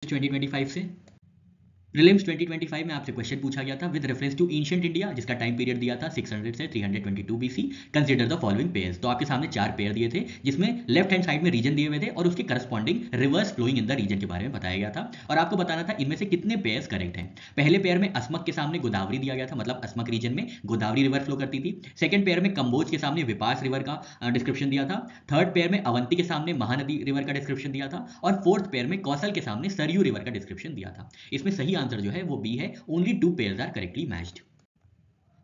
2025 से प्रीलिम्स 2025 में आपसे क्वेश्चन पूछा गया था with reference to ancient India, जिसका टाइम पीरियड दिया था 600 से 322 BC. Consider the following pairs. तो आपके सामने 4 पेयर दिए थे, जिसमें लेफ्ट हैंड साइड में रीजन दिए हुए थे और उसके corresponding rivers flowing in the region के बारे में बताया गया था और आपको बताना था इनमें से कितने पेयर्स करेक्ट हैं। पहले पेयर में असमक के सामने गोदावरी दिया गया था, मतलब असमक रीजन में गोदावरी रिवर फ्लो करती थी। सेकंड पेयर में कंबोज के सामने विपास रिवर का डिस्क्रिप्शन दिया था। थर्ड पेयर में अवंती के सामने महानदी रिवर का डिस्क्रिप्शन दिया था और फोर्थ पेयर में कौशल के सामने सरयू रिवर का डिस्क्रिप्शन दिया था। इसमें सही आंसर जो है वो बी है। Only 2 pairs are correctly matched.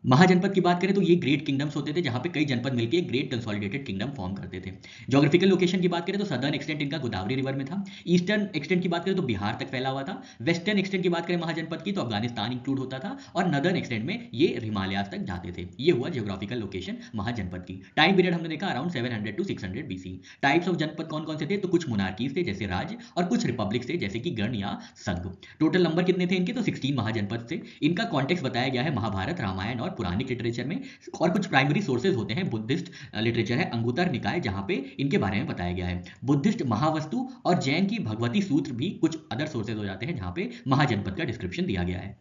महाजनपद की बात करें तो ये ग्रेट किंगडम्स होते थे, जहां पे कई जनपद मिलकर एक ग्रेट कंसोलिडेटेड किंगडम फॉर्म करते थे। ज्योग्राफिकल लोकेशन की बात करें तो सदर्न एक्सटेंट इनका गोदावरी रिवर में था। ईस्टर्न एक्सटेंट की बात करें तो बिहार तक फैला हुआ था। वेस्टर्न एक्सटेंट की बात करें महाजनपद की तो अफगानिस्तान इंक्लूड होता था और नदर्न एक्सटेंट में ये हिमालयाज तक जाते थे। ये हुआ ज्योग्राफिकल लोकेशन महाजनपद की। टाइम पीरियड हमने देखा around 700 to 600 BC. Types of janapada कौन कौन से थे, तो कुछ मोनार्कीज थे जैसे राज्य और कुछ रिपब्लिक्स थे जैसे कि गण या संघ। टोटल नंबर कितने थे इनके, तो 16 महाजनपद थे। इनका कॉन्टेक्स्ट बताया गया है महाभारत, रामायण और पुराणिक लिटरेचर में। और कुछ प्राइमरी सोर्सेज होते हैं, बुद्धिस्ट लिटरेचर है अंगुतर निकाय, जहां पे इनके बारे में बताया गया है। बुद्धिस्ट महावस्तु और जैन की भगवती सूत्र भी कुछ अदर सोर्सेज हो जाते हैं जहां पे महाजनपद का डिस्क्रिप्शन दिया गया है।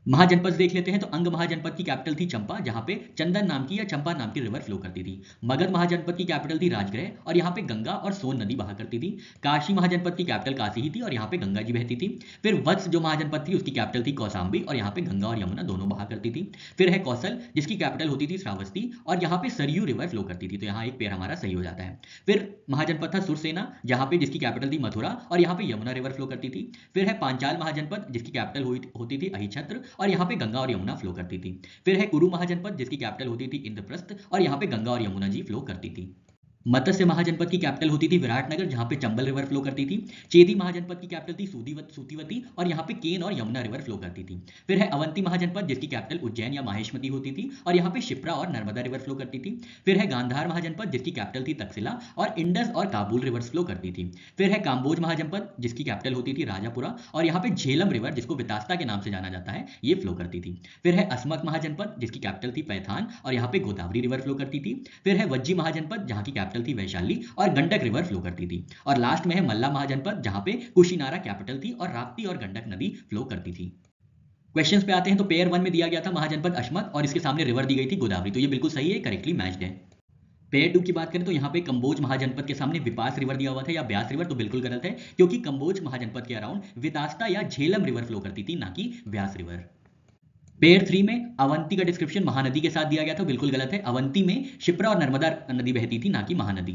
महाजनपद देख लेते हैं तो अंग महाजनपद की कैपिटल थी चंपा, जहां पे चंदन नाम की या चंपा नाम की रिवर फ्लो करती थी। मगध महाजनपद की कैपिटल थी राजगृह और यहाँ पे गंगा और सोन नदी बहा करती थी। काशी महाजनपद की कैपिटल काशी ही थी और यहाँ पे गंगा जी बहती थी। फिर वत्स जो महाजनपद थी उसकी कैपिटल थी कौसाम्बी और यहाँ पे गंगा और यमुना दोनों बहा करती थी। फिर है कौशल जिसकी कैपिटल होती थी श्रावस्ती और यहाँ पे सरयू रिवर फ्लो करती थी, तो यहाँ एक पेयर हमारा सही हो जाता है। फिर महाजनपद था सुरसेना, जहाँ पे जिसकी कैपिटल थी मथुरा और यहाँ पे यमुना रिवर फ्लो करती थी। फिर है पांचाल महाजनपद जिसकी कैपिटल होती थी अहिछत्र और यहाँ पे गंगा और यमुना फ्लो करती थी। फिर है कुरु महाजनपद जिसकी कैपिटल होती थी इंद्रप्रस्थ और यहाँ पे गंगा और यमुना जी फ्लो करती थी। मत्स्य महाजनपद की कैपिटल होती थी विराटनगर, जहां पे चंबल रिवर फ्लो करती थी। चेदी महाजनपद की कैपिटल थी सूतीवती और यहाँ पे केन और यमुना रिवर फ्लो करती थी। फिर है अवंती महाजनपद जिसकी कैपिटल उज्जैन या माहेश्मती होती थी और यहाँ पे शिप्रा और नर्मदा रिवर फ्लो करती थी। फिर है गांधार महाजनपद जिसकी कैपिटल थी तक्षशिला और इंडस और काबुल रिवर्स फ्लो करती थी। फिर है काम्बोज महाजनपद जिसकी कैपिटल होती थी राजापुरा और यहाँ पे झेलम रिवर जिसको वितास्ता के नाम से जाना जाता है ये फ्लो करती थी। फिर है असमक महाजनपद जिसकी कैपिटल थी पैथान और यहाँ पे गोदावरी रिवर फ्लो करती थी। फिर है वज्जी महाजनपद जहाँ की कैपिटल थी वैशाली और गंडक रिवर फ्लो करती थी। और लास्ट में है मल्ला महाजनपद जहां पे कुशीनारा कैपिटल थी और राप्ती और गंडक नदी फ्लो करती थी। क्वेश्चंस पे आते हैं तो पेयर 1 में दिया गया था महाजनपद अश्मक और इसके सामने रिवर दी गई थी गोदावरी, तो ये बिल्कुल सही है, करेक्टली मैच्ड है। पेयर 2 की बात करें तो यहाँ पे कंबोज महाजनपद के सामने विपास रिवर दिया हुआ था या ब्यास रिवर, तो बिल्कुल गलत है क्योंकि कंबोज महाजनपद के अराउंड विदास्ता या झेलम रिवर फ्लो करती थी, ना कि ब्यास रिवर। पेयर 3 में अवंती का डिस्क्रिप्शन महानदी के साथ दिया गया था, बिल्कुल गलत है। अवंती में शिप्रा और नर्मदा नदी बहती थी, ना कि महानदी।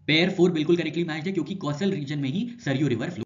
पेयर 4 बिल्कुल करेक्टली मैच्ड है क्योंकि कौशल रीजन में ही सरयू रिवर फ्लो